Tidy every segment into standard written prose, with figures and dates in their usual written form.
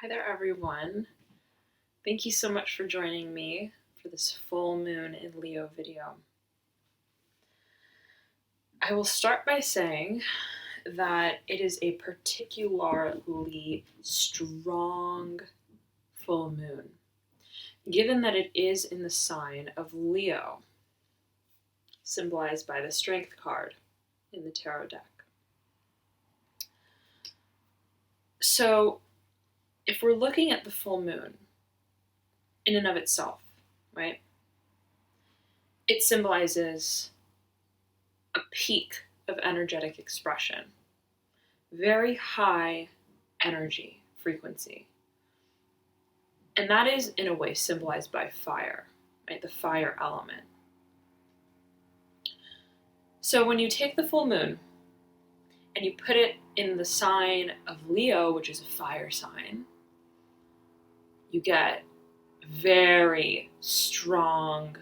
Hi there, everyone. Thank you so much for joining me for this full moon in Leo video. I will start by saying that it is a particularly strong full moon, given that it is in the sign of Leo, symbolized by the Strength card in the tarot deck. So, if we're looking at the full moon in and of itself, right, it symbolizes a peak of energetic expression, very high energy frequency. And that is, in a way, symbolized by fire, right? The fire element. So when you take the full moon and you put it in the sign of Leo, which is a fire sign, you get very strong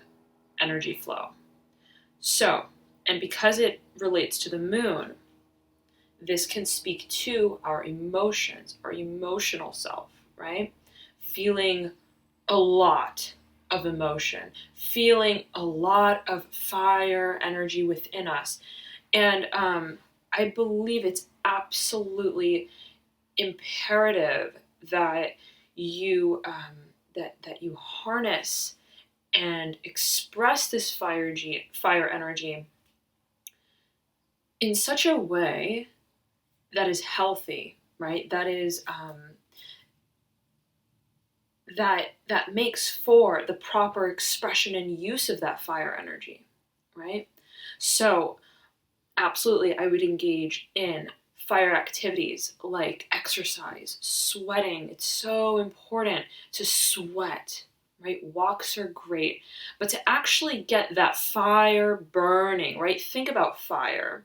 energy flow. So, and because it relates to the moon, this can speak to our emotions, our emotional self, right? Feeling a lot of emotion, feeling a lot of fire energy within us. And I believe it's absolutely imperative that you that you harness and express this fire energy in such a way that is healthy, right? That is that makes for the proper expression and use of that fire energy, right? So absolutely, I would engage in fire activities like exercise, sweating. It's so important to sweat, right? Walks are great, but to actually get that fire burning, right? Think about fire.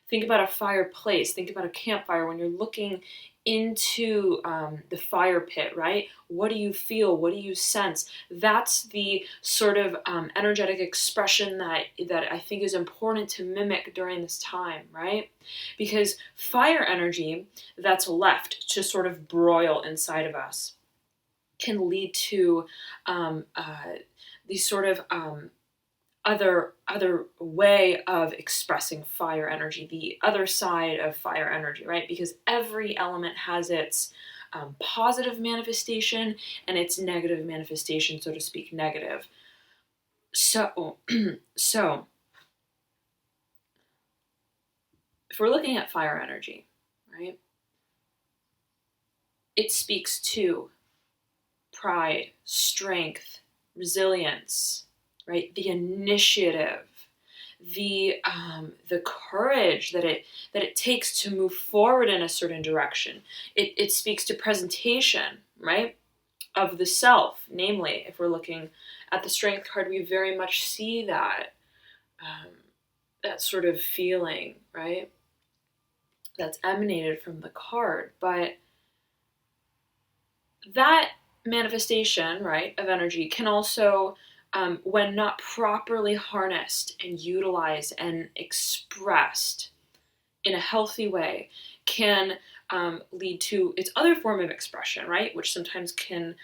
Think about a fireplace. Think about a campfire when you're looking into the fire pit, right? What do you feel? What do you sense? That's the sort of energetic expression that I think is important to mimic during this time, right? Because fire energy that's left to sort of broil inside of us can lead to these sort of other way of expressing fire energy, the other side of fire energy, right? Because every element has its positive manifestation and its negative manifestation, so to speak, negative. So, so if we're looking at fire energy, right, it speaks to pride, strength, resilience, right? The initiative, the courage that it takes to move forward in a certain direction. It speaks to presentation, right, of the self. Namely, if we're looking at the Strength card, we very much see that sort of feeling, right, that's emanated from the card. But that manifestation, right, of energy can also, when not properly harnessed and utilized and expressed in a healthy way, can lead to its other form of expression, right? Which sometimes can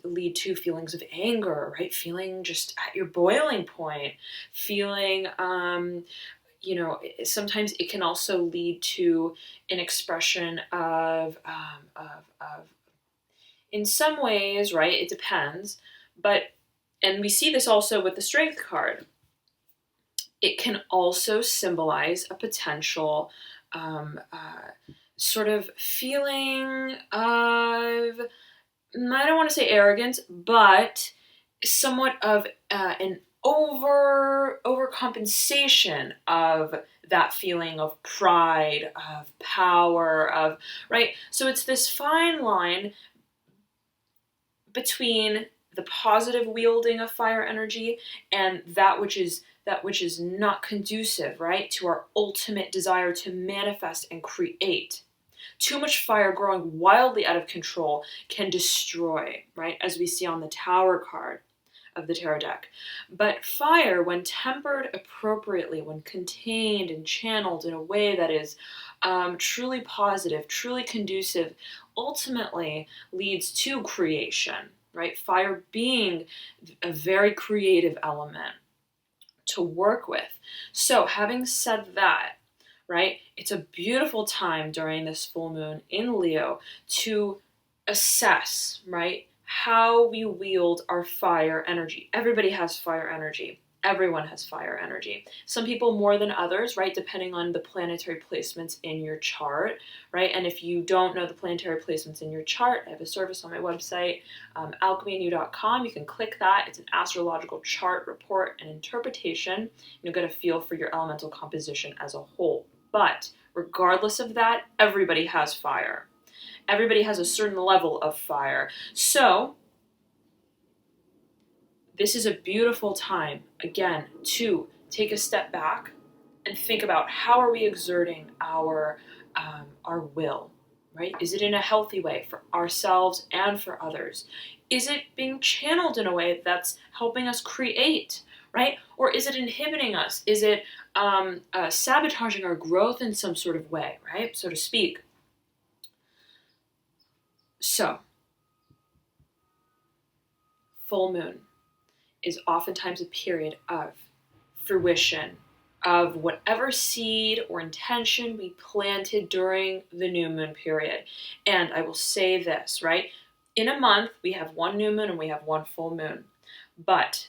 lead to feelings of anger, right? Feeling just at your boiling point, feeling, sometimes it can also lead to an expression of in some ways, right? It depends, but, and we see this also with the Strength card, it can also symbolize a potential sort of feeling of, I don't want to say arrogance, but somewhat of an overcompensation of that feeling of pride, of power, of, right? So it's this fine line between the positive wielding of fire energy and that which is not conducive, right, to our ultimate desire to manifest and create. Too much fire growing wildly out of control can destroy, right, as we see on the Tower card of the tarot deck. But fire, when tempered appropriately, when contained and channeled in a way that is truly positive, truly conducive, ultimately leads to creation, right? Fire being a very creative element to work with. So having said that, right, it's a beautiful time during this full moon in Leo to assess, right, how we wield our fire energy. Everybody has fire energy. Everyone has fire energy. Some people more than others, right, depending on the planetary placements in your chart, right? And if you don't know the planetary placements in your chart, I have a service on my website, alchemyandyou.com. You can click that. It's an astrological chart report and interpretation. You'll get a feel for your elemental composition as a whole. But regardless of that, everybody has fire. Everybody has a certain level of fire. So this is a beautiful time, again, to take a step back and think about how are we exerting our will, right? Is it in a healthy way for ourselves and for others? Is it being channeled in a way that's helping us create, right? Or is it inhibiting us? Is it sabotaging our growth in some sort of way, right? So to speak. So, full moon is oftentimes a period of fruition of whatever seed or intention we planted during the new moon period. And I will say this, right? In a month, we have one new moon and we have one full moon. But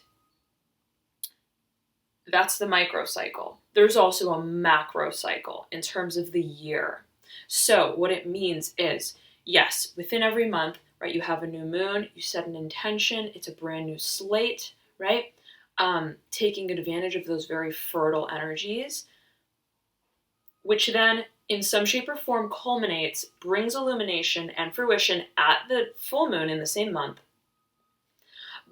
that's the micro cycle. There's also a macro cycle in terms of the year. So what it means is, yes, within every month, right, you have a new moon, you set an intention, it's a brand new slate, right? Taking advantage of those very fertile energies, which then in some shape or form culminates, brings illumination and fruition at the full moon in the same month.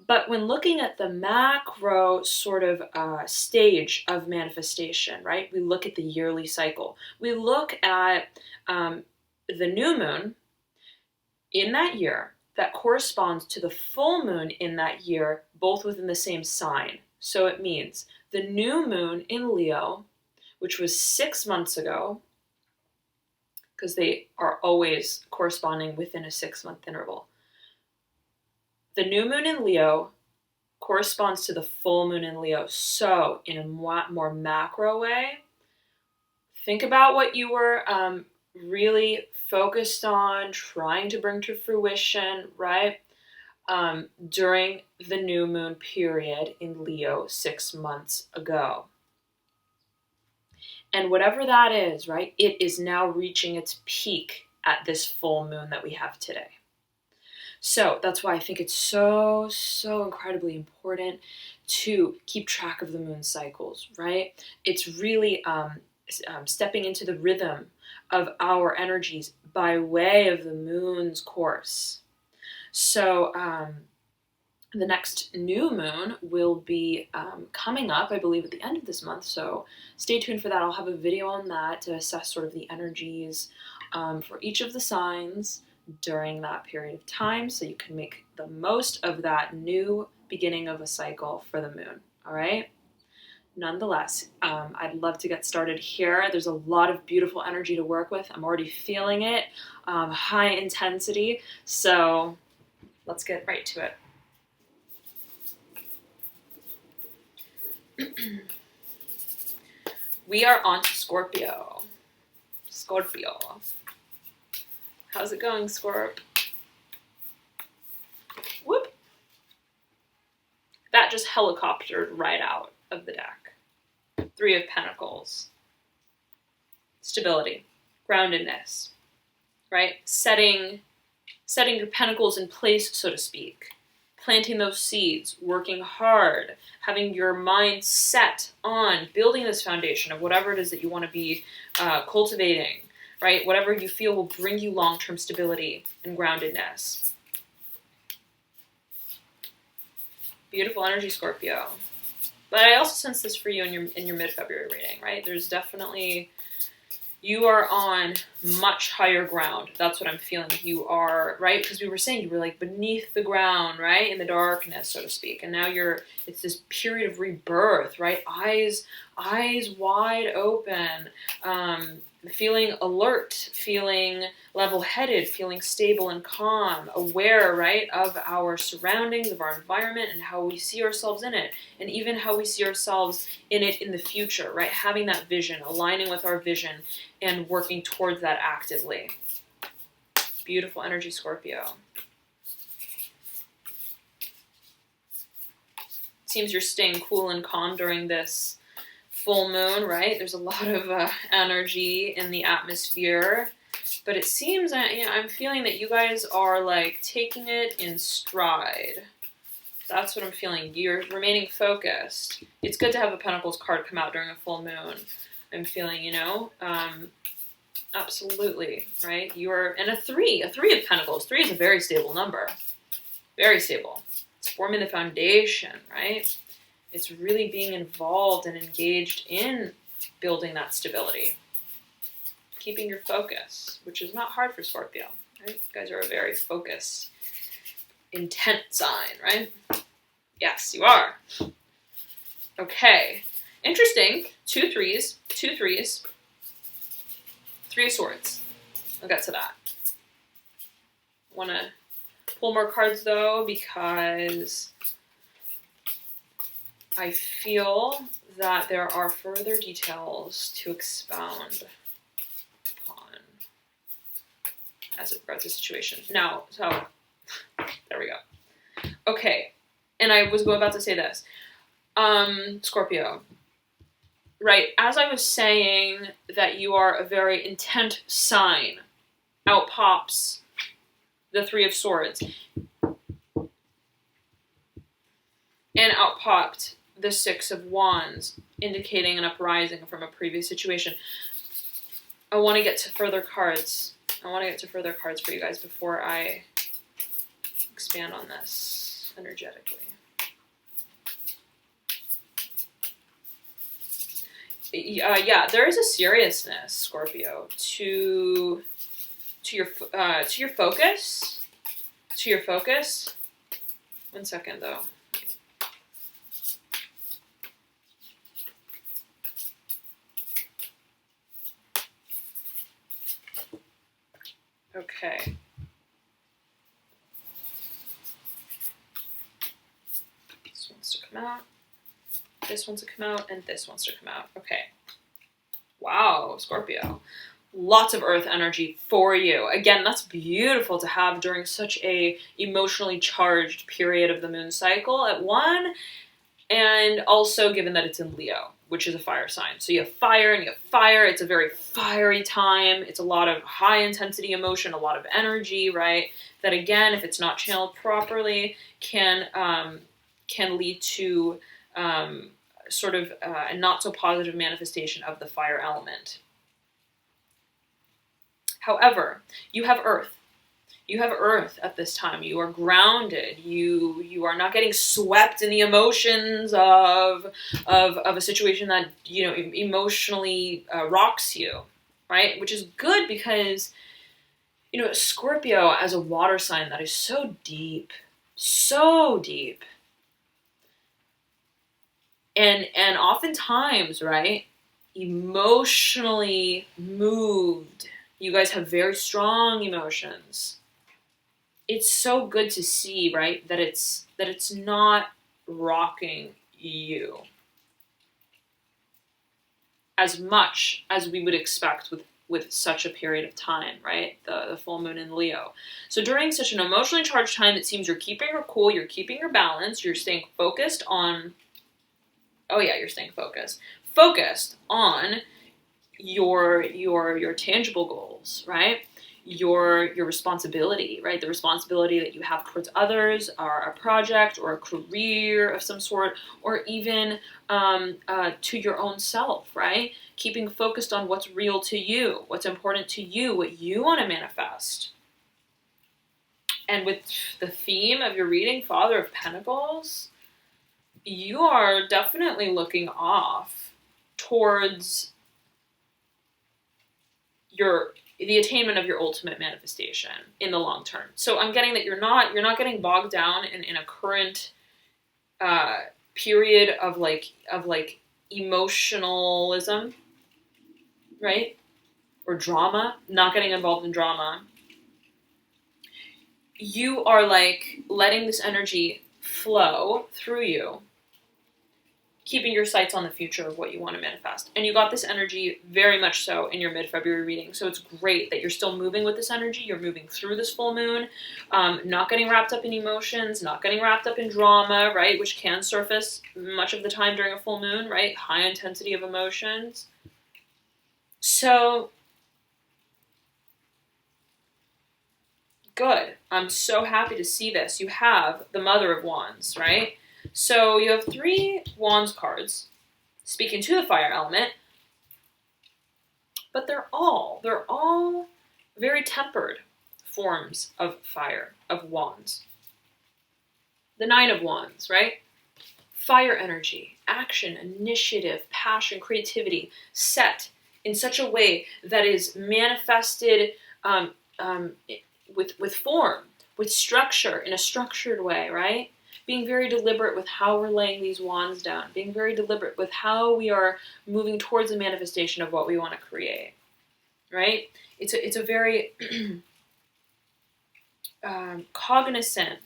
But when looking at the macro sort of stage of manifestation, right, we look at the yearly cycle. We look at the new moon in that year that corresponds to the full moon in that year, both within the same sign. So it means the new moon in Leo, which was 6 months ago, because they are always corresponding within a 6-month interval. The new moon in Leo corresponds to the full moon in Leo. So in a more macro way, think about what you were really focused on, trying to bring to fruition, right? During the new moon period in Leo 6 months ago. And whatever that is, right, it is now reaching its peak at this full moon that we have today. So that's why I think it's so incredibly important to keep track of the moon cycles, right? It's really stepping into the rhythm of our energies by way of the moon's course. So the next new moon will be coming up, I believe, at the end of this month. So stay tuned for that. I'll have a video on that to assess sort of the energies for each of the signs during that period of time, so you can make the most of that new beginning of a cycle for the moon. All right. Nonetheless, I'd love to get started here. There's a lot of beautiful energy to work with. I'm already feeling it, high intensity. So let's get right to it. We are on to Scorpio. Scorpio. How's it going, Scorp? Whoop. That just helicoptered right out of the deck. 3 of Pentacles. Stability. Groundedness. Right? Setting your pentacles in place, so to speak. Planting those seeds. Working hard. Having your mind set on building this foundation of whatever it is that you want to be cultivating. Right? Whatever you feel will bring you long-term stability and groundedness. Beautiful energy, Scorpio. But I also sense this for you in your mid-February reading, right? There's definitely, you are on much higher ground. That's what I'm feeling. You are, right? Because we were saying you were like beneath the ground, right? In the darkness, so to speak. And now it's this period of rebirth, right? Eyes wide open. feeling alert, feeling level-headed, feeling stable and calm, aware, right, of our surroundings, of our environment, and how we see ourselves in it, and even how we see ourselves in it in the future, right? Having that vision, aligning with our vision, and working towards that actively. Beautiful energy, Scorpio. Seems you're staying cool and calm during this full moon, right? There's a lot of energy in the atmosphere, but it seems I'm feeling that you guys are like taking it in stride. That's what I'm feeling. You're remaining focused. It's good to have a Pentacles card come out during a full moon. I'm feeling, you know, absolutely, right? And a three of Pentacles. 3 is a very stable number, very stable. It's forming the foundation, right? It's really being involved and engaged in building that stability. Keeping your focus, which is not hard for Scorpio, right? You guys are a very focused, intent sign, right? Yes, you are. Okay. Interesting. 2 3s. 2 3s. 3 of Swords. I'll get to that. I want to pull more cards, though, because I feel that there are further details to expound upon as it regards the situation. Now, so, there we go. Okay, and I was about to say this. Scorpio, right, as I was saying that you are a very intent sign, out pops the 3 of Swords. And out popped the 6 of Wands, indicating an uprising from a previous situation. I want to get to further cards. I want to get to further cards for you guys before I expand on this energetically. Yeah, there is a seriousness, Scorpio, to your focus. To your focus. 1 second, though. Okay. This wants to come out. This wants to come out, and this wants to come out. Okay. Wow, Scorpio. Lots of earth energy for you. Again, that's beautiful to have during such a emotionally charged period of the moon cycle at 1, and also given that it's in Leo, which is a fire sign. So you have fire and you have fire. It's a very fiery time. It's a lot of high intensity emotion, a lot of energy, right? That again, if it's not channeled properly, can lead to sort of a not so positive manifestation of the fire element. However, you have earth. You have earth at this time. You are grounded. You are not getting swept in the emotions of a situation that, you know, emotionally rocks you, right? Which is good because, you know, Scorpio as a water sign that is so deep, and oftentimes, right, emotionally moved. You guys have very strong emotions. It's so good to see, right, that it's not rocking you as much as we would expect with such a period of time, right? The full moon in Leo. So during such an emotionally charged time, it seems you're keeping your cool, you're keeping your balance, you're staying focused on, oh yeah, you're staying focused. Focused on your tangible goals, right? Your responsibility, right? The responsibility that you have towards others, or a project, or a career of some sort, or even to your own self, right? Keeping focused on what's real to you, what's important to you, what you want to manifest. And with the theme of your reading, Father of Pentacles, you are definitely looking off towards the attainment of your ultimate manifestation in the long term. So I'm getting that you're not getting bogged down in a current period of like emotionalism, right? or drama, not getting involved in drama, you are like letting this energy flow through you, keeping your sights on the future of what you want to manifest. And you got this energy very much so in your mid-February reading. So it's great that you're still moving with this energy. You're moving through this full moon, not getting wrapped up in emotions, not getting wrapped up in drama, right? Which can surface much of the time during a full moon, right? High intensity of emotions. So good. I'm so happy to see this. You have the Mother of Wands, right? So you have 3 Wands cards speaking to the fire element, but they're all very tempered forms of fire, of wands. The 9 of Wands, right? Fire energy, action, initiative, passion, creativity, set in such a way that is manifested with form, with structure, in a structured way, right? Being very deliberate with how we're laying these wands down, being very deliberate with how we are moving towards the manifestation of what we want to create, right? It's a very cognizant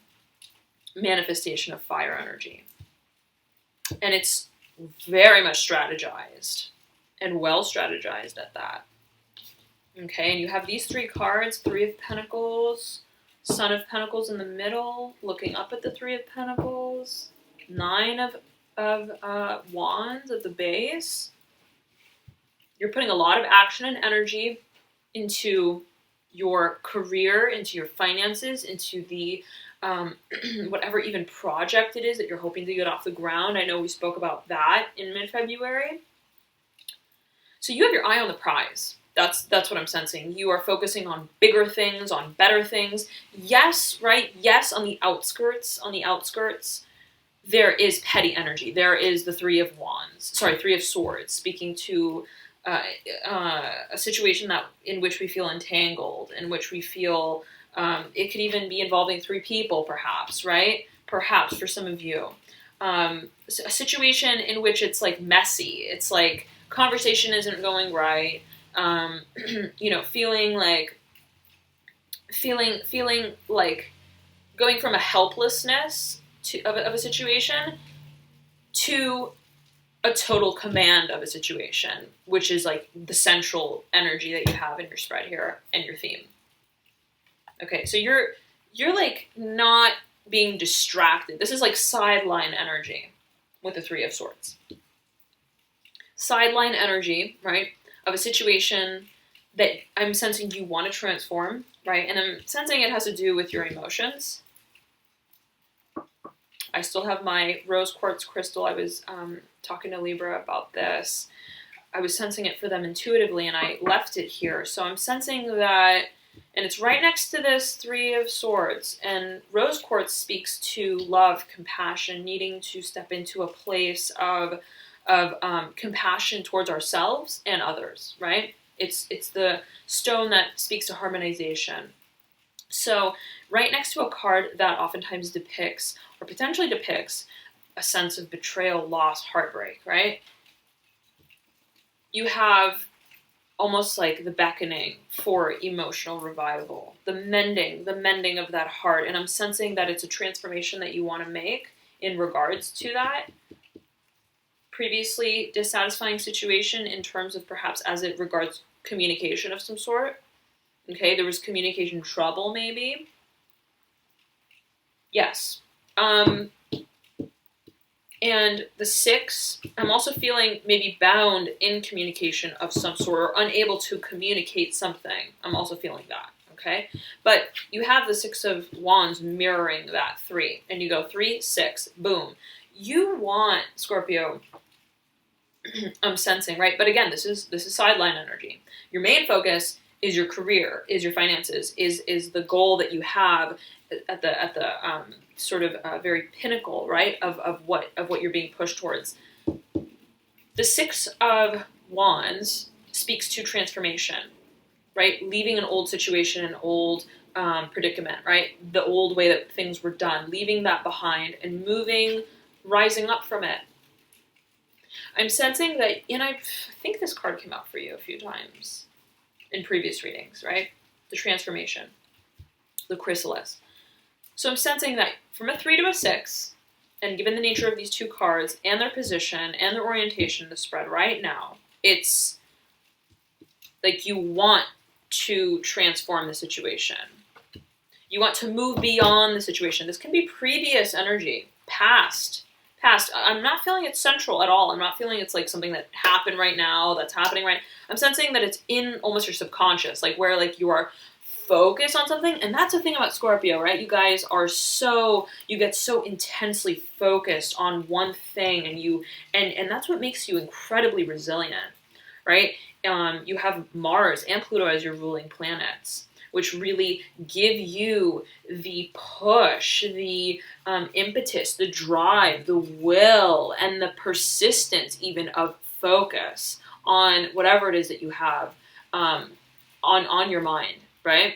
manifestation of fire energy. And it's very much strategized, and well strategized at that. Okay, and you have these 3 cards, 3 of Pentacles, Son of Pentacles in the middle, looking up at the 3 of Pentacles, 9 of Wands at the base. You're putting a lot of action and energy into your career, into your finances, into the whatever even project it is that you're hoping to get off the ground. I know we spoke about that in mid-February. So you have your eye on the prize. That's what I'm sensing. You are focusing on bigger things, on better things. Yes, right? Yes, on the outskirts, there is petty energy. There is the 3 of Swords, speaking to a situation in which we feel entangled, in which we feel it could even be involving 3 people, perhaps, right? Perhaps for some of you, a situation in which it's like messy. It's like conversation isn't going right. Feeling like going from a helplessness of a situation to a total command of a situation, which is like the central energy that you have in your spread here and your theme. Okay, so you're like not being distracted. This is like sideline energy with the 3 of Swords. Sideline energy, right, of a situation that I'm sensing you want to transform, right? And I'm sensing it has to do with your emotions. I still have my rose quartz crystal. I was talking to Libra about this. I was sensing it for them intuitively, and I left it here. So I'm sensing that, and it's right next to this 3 of Swords. And rose quartz speaks to love, compassion, needing to step into a place of compassion towards ourselves and others, right? It's the stone that speaks to harmonization. So right next to a card that oftentimes depicts, or potentially depicts, a sense of betrayal, loss, heartbreak, right? You have almost like the beckoning for emotional revival, the mending of that heart. And I'm sensing that it's a transformation that you want to make in regards to that previously dissatisfying situation, in terms of perhaps as it regards communication of some sort. Okay, there was communication trouble, maybe. Yes. And the 6, I'm also feeling maybe bound in communication of some sort, or unable to communicate something. I'm also feeling that, okay? But you have the 6 of Wands mirroring that 3, and you go 3, 6, boom. You want, Scorpio, I'm sensing, right? But again, this is sideline energy. Your main focus is your career, is your finances, is the goal that you have at the sort of very pinnacle, right, of what you're being pushed towards. The 6 of Wands speaks to transformation, right? Leaving an old situation, an old predicament, right? The old way that things were done, leaving that behind and moving, rising up from it. I'm sensing that, and I think this card came out for you a few times. in previous readings, right? The transformation, the chrysalis. So I'm sensing that from a 3 to a 6, and given the nature of these two cards and their position and their orientation in the spread right now, it's like you want to transform the situation. You want to move beyond the situation. This can be previous energy, past. I'm not feeling it's central at all. I'm not feeling it's like something that happened right now, that's happening right now. I'm sensing that it's in almost your subconscious, like where like you are focused on something. And that's the thing about Scorpio, right? You guys are you get so intensely focused on one thing, and that's what makes you incredibly resilient, right? You have Mars and Pluto as your ruling planets, which really give you the push, the impetus, the drive, the will, and the persistence even of focus on whatever it is that you have on your mind, right?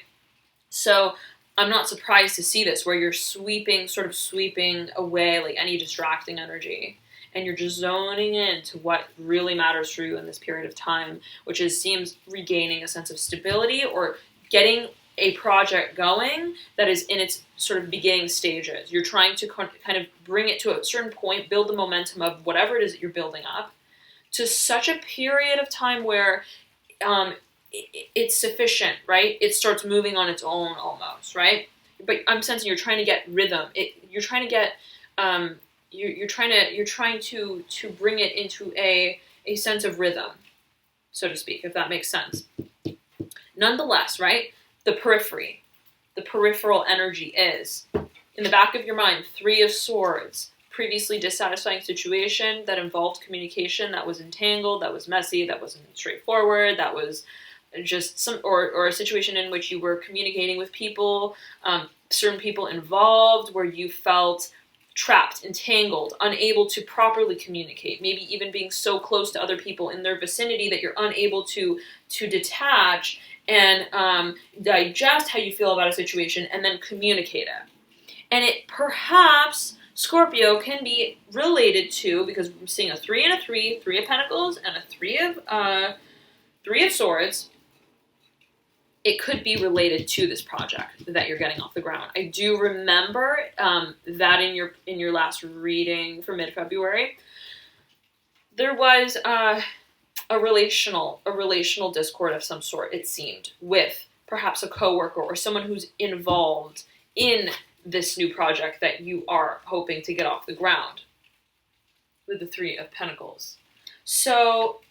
So I'm not surprised to see this, where you're sort of sweeping away like any distracting energy, and you're just zoning in to what really matters for you in this period of time, which seems regaining a sense of stability or getting a project going that is in its sort of beginning stages. You're trying to kind of bring it to a certain point, build the momentum of whatever it is that you're building up to such a period of time where it's sufficient, right? It starts moving on its own almost, right? But I'm sensing you're trying to get rhythm. You're trying to get you're trying to bring it into a sense of rhythm, so to speak, if that makes sense. Nonetheless, right? The peripheral energy is in the back of your mind. 3 of Swords, previously dissatisfying situation that involved communication that was entangled, that was messy, that wasn't straightforward, that was just or a situation in which you were communicating with people, certain people involved, where you felt trapped, entangled, unable to properly communicate, maybe even being so close to other people in their vicinity that you're unable to detach and digest how you feel about a situation and then communicate it. And it perhaps, Scorpio, can be related to, because I'm seeing a 3 and a 3, 3 of Pentacles and a 3 of Swords. It could be related to this project that you're getting off the ground. I do remember that in your last reading for mid-February, there was a relational discord of some sort, it seemed, with perhaps a coworker or someone who's involved in this new project that you are hoping to get off the ground with the 3 of Pentacles. So,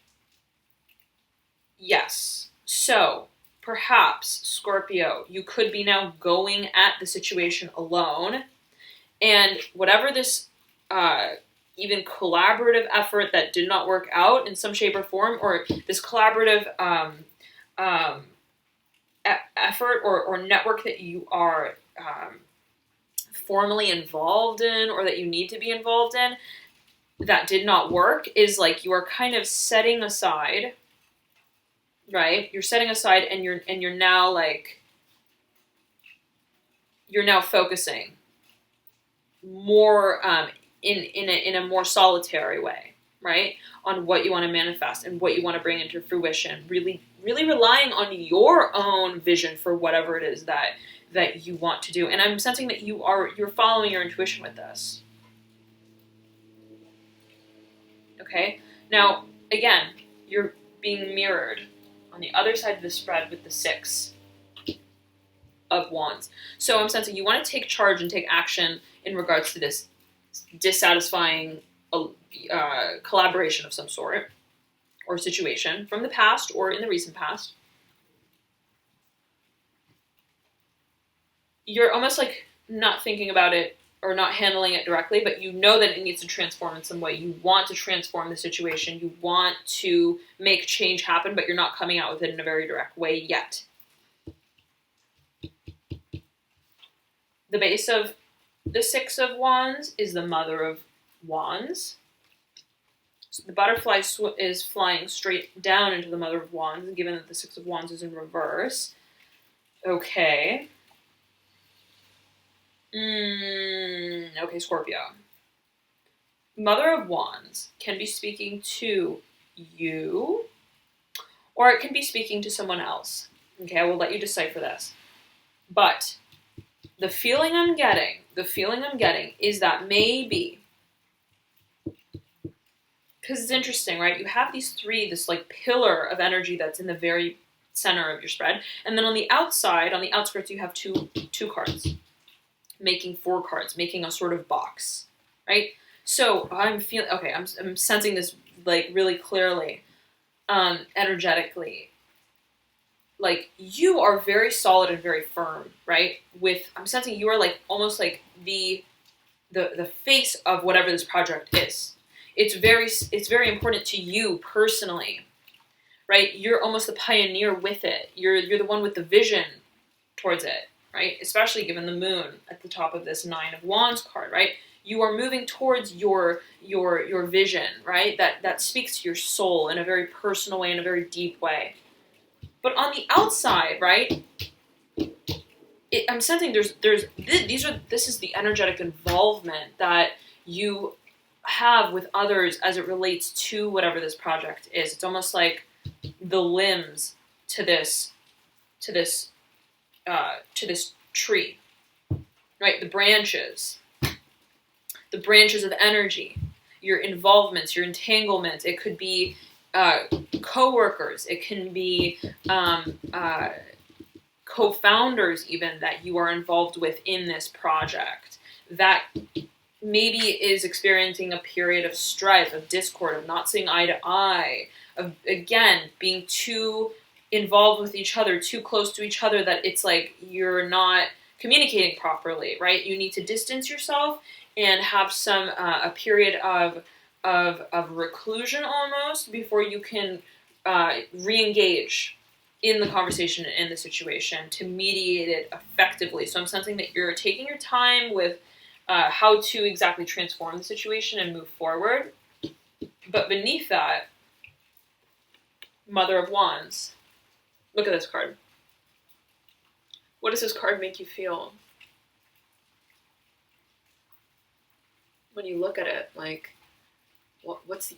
yes. So, perhaps, Scorpio, you could be now going at the situation alone, and whatever this even collaborative effort that did not work out in some shape or form, or this collaborative effort or network that you are formally involved in, or that you need to be involved in, that did not work, is like you are kind of setting aside, right? You're setting aside, and you're now like, you're now focusing more in a more solitary way, right? On what you want to manifest and what you want to bring into fruition. Really relying on your own vision for whatever it is that you want to do. And I'm sensing that you're following your intuition with this. Okay? Now, again, you're being mirrored on the other side of the spread with the 6 of Wands. So I'm sensing you want to take charge and take action in regards to this dissatisfying collaboration of some sort or situation from the past or in the recent past. You're almost like not thinking about it or not handling it directly, but you know that it needs to transform in some way. You want to transform the situation. You want to make change happen, but you're not coming out with it in a very direct way yet. The base of the 6 of Wands is the Mother of Wands. So the butterfly is flying straight down into the Mother of Wands, given that the 6 of Wands is in reverse. Okay. Okay, Scorpio. Mother of Wands can be speaking to you, or it can be speaking to someone else. Okay, I will let you decipher this. But the feeling I'm getting is that maybe, because it's interesting, right? You have these three, this like pillar of energy that's in the very center of your spread, and then on the outside, on the outskirts, you have two cards, making 4 cards, making a sort of box, right? So I'm feeling, okay, I'm sensing this like really clearly, energetically. Like, you are very solid and very firm, right? I'm sensing you are like almost like the face of whatever this project is. It's very important to you personally, right? You're almost the pioneer with it. You're the one with the vision towards it, right? Especially given the moon at the top of this 9 of Wands card, right? You are moving towards your vision, right? That speaks to your soul in a very personal way, in a very deep way. But on the outside, right? I'm sensing this is the energetic involvement that you have with others as it relates to whatever this project is. It's almost like the limbs to this tree, right? The branches of energy, your involvements, your entanglements. It could be co-workers. It can be co-founders even that you are involved with in this project that maybe is experiencing a period of strife, of discord, of not seeing eye to eye, of, again, being too involved with each other, too close to each other, that it's like you're not communicating properly, right? You need to distance yourself and have some a period of reclusion almost before you can re-engage in the conversation and in the situation to mediate it effectively. So I'm sensing that you're taking your time with how to exactly transform the situation and move forward. But beneath that, Mother of Wands. Look at this card. What does this card make you feel? When you look at it, like, what do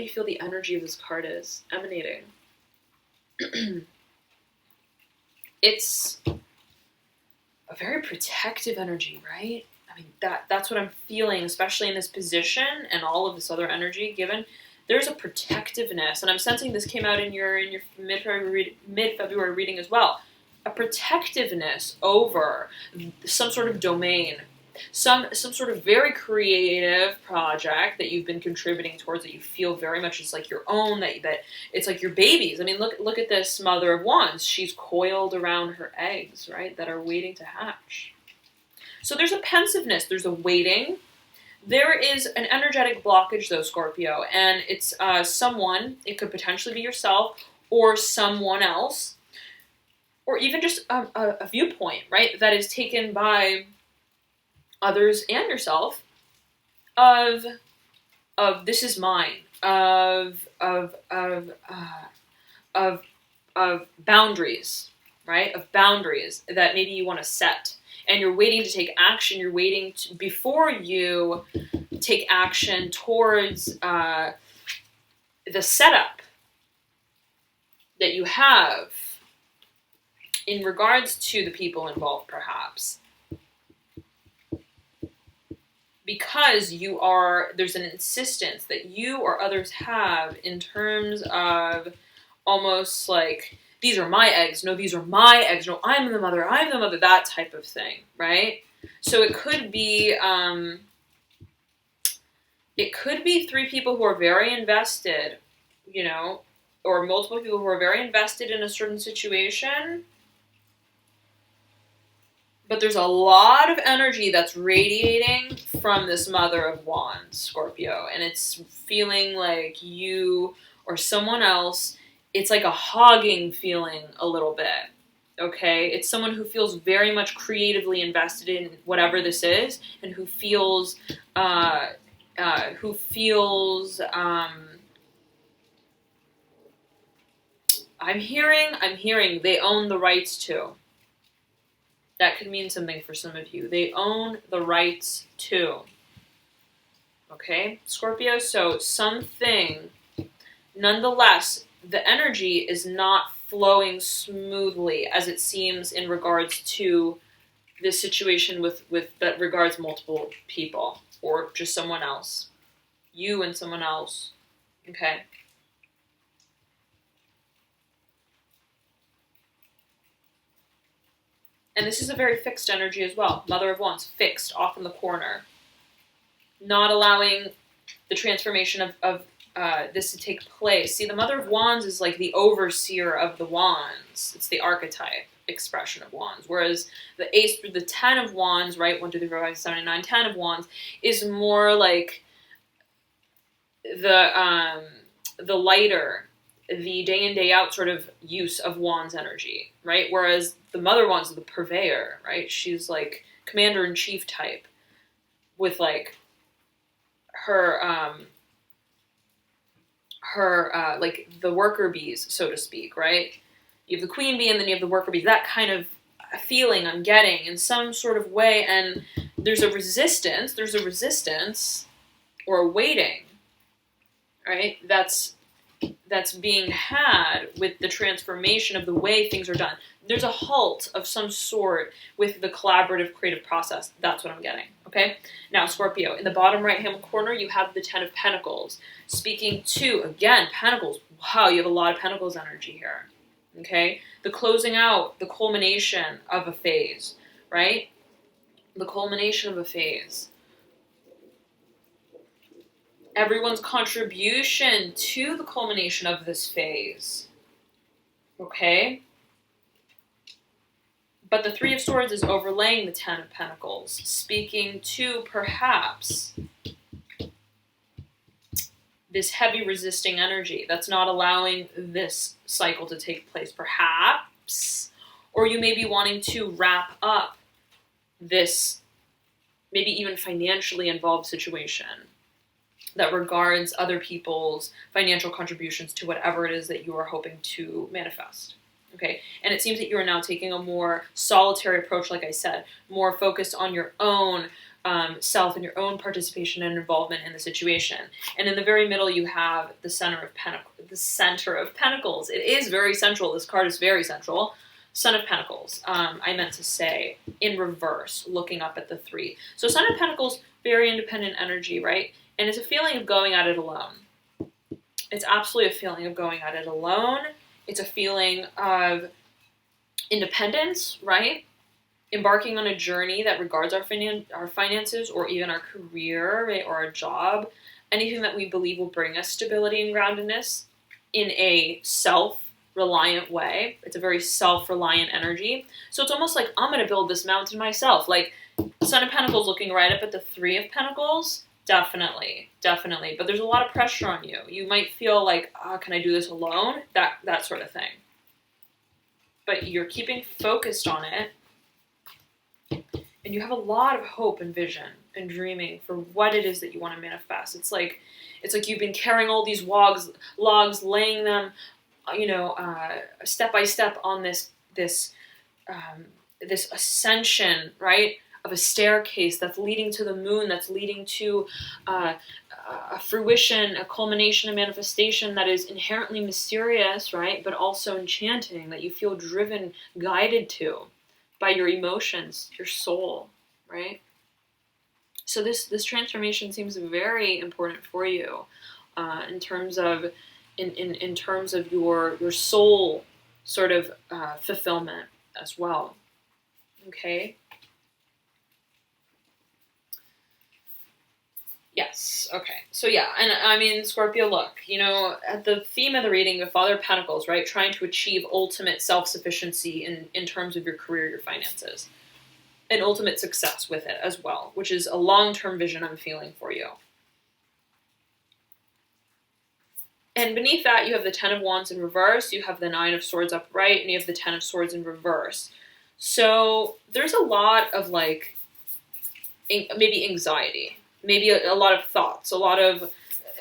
you feel the energy of this card is emanating? It's a very protective energy, right? I mean, that's what I'm feeling, especially in this position and all of this other energy given. There's a protectiveness, and I'm sensing this came out in your mid-February reading as well. A protectiveness over some sort of domain, some sort of very creative project that you've been contributing towards, that you feel very much is like your own, that it's like your babies. I mean, look at this Mother of Wands. She's coiled around her eggs, right, that are waiting to hatch. So there's a pensiveness, there's a waiting. There is an energetic blockage, though, Scorpio, and it's someone, it could potentially be yourself or someone else, or even just a viewpoint, right, that is taken by others and yourself of this is mine, of boundaries, right, of boundaries that maybe you want to set. And you're waiting to take action. You're waiting before you take action towards the setup that you have in regards to the people involved, perhaps. Because there's an insistence that you or others have in terms of almost like, these are my eggs, no, these are my eggs, no, I'm the mother, that type of thing, right? So it could be 3 people who are very invested, or multiple people who are very invested in a certain situation, but there's a lot of energy that's radiating from this Mother of Wands, Scorpio, and it's feeling like you or someone else, it's like a hogging feeling a little bit, okay? It's someone who feels very much creatively invested in whatever this is, and who feels, I'm hearing they own the rights to. That could mean something for some of you. They own the rights to. Okay, Scorpio? So something, nonetheless, the energy is not flowing smoothly as it seems in regards to this situation with that regards multiple people or just someone else. You and someone else. Okay? And this is a very fixed energy as well. Mother of Wands, fixed, off in the corner. Not allowing the transformation of this to take place. See, the Mother of Wands is like the overseer of the wands. It's the archetype expression of wands. Whereas the Ace, the 10 of Wands, right, 1, 2, 3, 4, 5, 6, 7, 8, 9, 10 of Wands, is more like the lighter, the day in, day out sort of use of Wands energy, right? Whereas the Mother Wands is the purveyor, right? She's like commander-in-chief type with like her like the worker bees, so to speak, right? You have the queen bee and then you have the worker bees. That kind of feeling I'm getting in some sort of way, and there's a resistance or a waiting, right? That's being had with the transformation of the way things are done. There's a halt of some sort with the collaborative creative process. That's what I'm getting, okay? Now, Scorpio, in the bottom right-hand corner, you have the 10 of Pentacles. Speaking to, again, Pentacles. Wow, you have a lot of Pentacles energy here, okay? The closing out, the culmination of a phase, right? The culmination of a phase. Everyone's contribution to the culmination of this phase. Okay? But the 3 of Swords is overlaying the 10 of Pentacles, speaking to perhaps this heavy resisting energy that's not allowing this cycle to take place, perhaps. Or you may be wanting to wrap up this maybe even financially involved situation that regards other people's financial contributions to whatever it is that you are hoping to manifest. Okay, and it seems that you are now taking a more solitary approach, like I said, more focused on your own self and your own participation and involvement in the situation. And in the very middle, you have the center of Pentacles. It is very central. This card is very central. Son of Pentacles. I meant to say in reverse, looking up at the 3. So Son of Pentacles, very independent energy, right? And it's a feeling of going at it alone. It's absolutely a feeling of going at it alone. It's a feeling of independence, right? Embarking on a journey that regards our finances or even our career, right? Or our job. Anything that we believe will bring us stability and groundedness in a self-reliant way. It's a very self-reliant energy. So it's almost like I'm going to build this mountain myself. Like Son of Pentacles looking right up at the 3 of Pentacles. Definitely. But there's a lot of pressure on you. You might feel like, can I do this alone? That sort of thing. But you're keeping focused on it. And you have a lot of hope and vision and dreaming for what it is that you want to manifest. It's like you've been carrying all these logs, laying them, step by step on this ascension, right? Of a staircase that's leading to the moon, that's leading to a fruition, a culmination, a manifestation that is inherently mysterious, right? But also enchanting, that you feel driven, guided to by your emotions, your soul, right? So this transformation seems very important for you in terms of your soul sort of fulfillment as well. Okay. Yes, okay. So yeah, and I mean, Scorpio, look, at the theme of the reading, the Father of Pentacles, right? Trying to achieve ultimate self-sufficiency in terms of your career, your finances. And ultimate success with it as well, which is a long-term vision I'm feeling for you. And beneath that, you have the 10 of Wands in reverse, you have the 9 of Swords upright, and you have the 10 of Swords in reverse. So there's a lot of like, maybe anxiety. Maybe a lot of thoughts, a lot of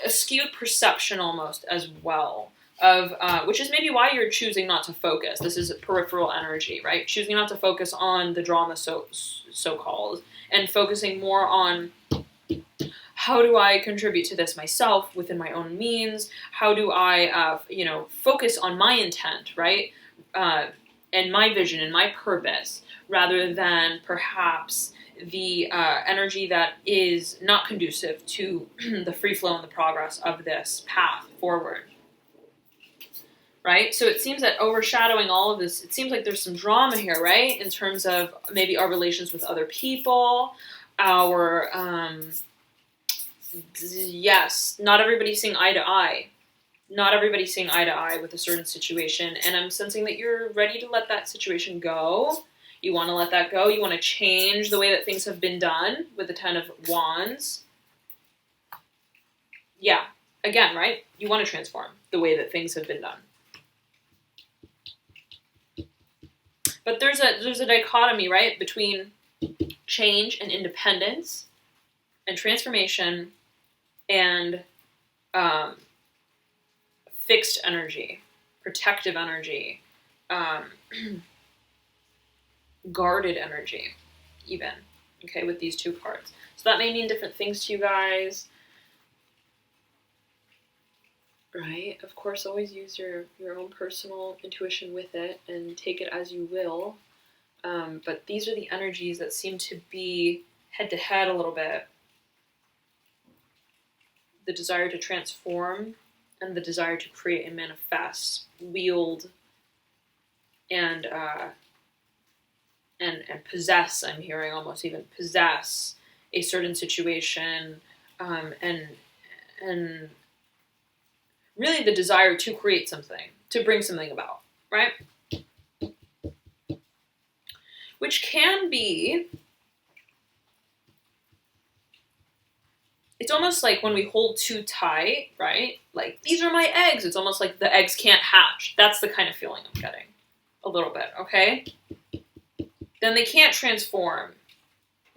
a skewed perception almost as well of, which is maybe why you're choosing not to focus. This is peripheral energy, right? Choosing not to focus on the drama so-called and focusing more on how do I contribute to this myself within my own means? How do I, focus on my intent, right? And my vision and my purpose, rather than perhaps the energy that is not conducive to the free flow and the progress of this path forward. Right? So it seems that overshadowing all of this, it seems like there's some drama here, right? In terms of maybe our relations with other people, our, yes, not everybody's seeing eye to eye. Not everybody's seeing eye to eye with a certain situation. And I'm sensing that you're ready to let that situation go. You want to let that go. You want to change the way that things have been done with the Ten of Wands. Yeah, again, right? You want to transform the way that things have been done. But there's a dichotomy, right, between change and independence and transformation and fixed energy, protective energy, guarded energy, even, okay, with these two cards. So that may mean different things to you guys, right? Of course, always use your own personal intuition with it and take it as you will. But these are the energies that seem to be head to head a little bit. The desire to transform and the desire to create and manifest, wield, and possess. I'm hearing almost even possess a certain situation, and really the desire to create something, to bring something about, right? Which can be, it's almost like when we hold too tight, right? Like, these are my eggs. It's almost like the eggs can't hatch. That's the kind of feeling I'm getting a little bit, okay? Then they can't transform,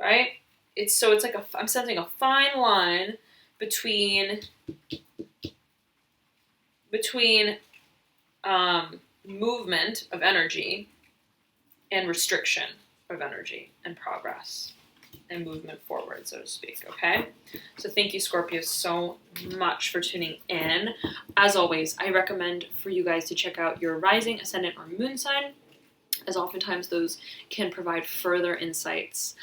right? It's like I'm sensing a fine line between movement of energy and restriction of energy and progress and movement forward, so to speak, okay? So thank you, Scorpio, so much for tuning in. As always, I recommend for you guys to check out your rising, ascendant, or moon sign, as oftentimes those can provide further insights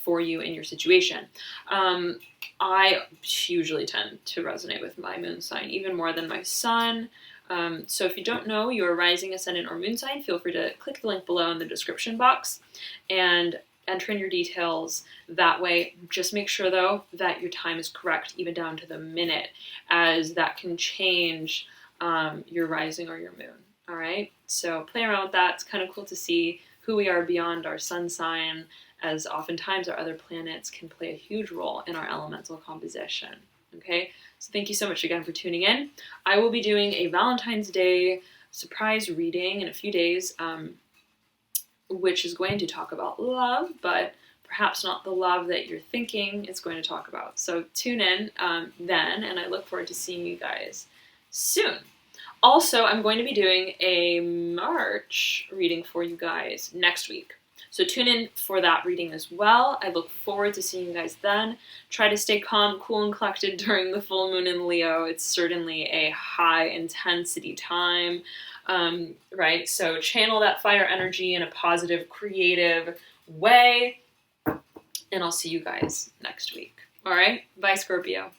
for you in your situation. I usually tend to resonate with my moon sign even more than my sun. So if you don't know your rising, ascendant, or moon sign, feel free to click the link below in the description box and enter in your details that way. Just make sure, though, that your time is correct, even down to the minute, as that can change your rising or your moon. All right, so play around with that. It's kind of cool to see who we are beyond our sun sign, as oftentimes our other planets can play a huge role in our elemental composition. Okay, so thank you so much again for tuning in. I will be doing a Valentine's Day surprise reading in a few days, which is going to talk about love, but perhaps not the love that you're thinking it's going to talk about. So tune in then, and I look forward to seeing you guys soon. Also, I'm going to be doing a March reading for you guys next week. So tune in for that reading as well. I look forward to seeing you guys then. Try to stay calm, cool, and collected during the full moon in Leo. It's certainly a high intensity time, right? So channel that fire energy in a positive, creative way. And I'll see you guys next week. All right? Bye, Scorpio.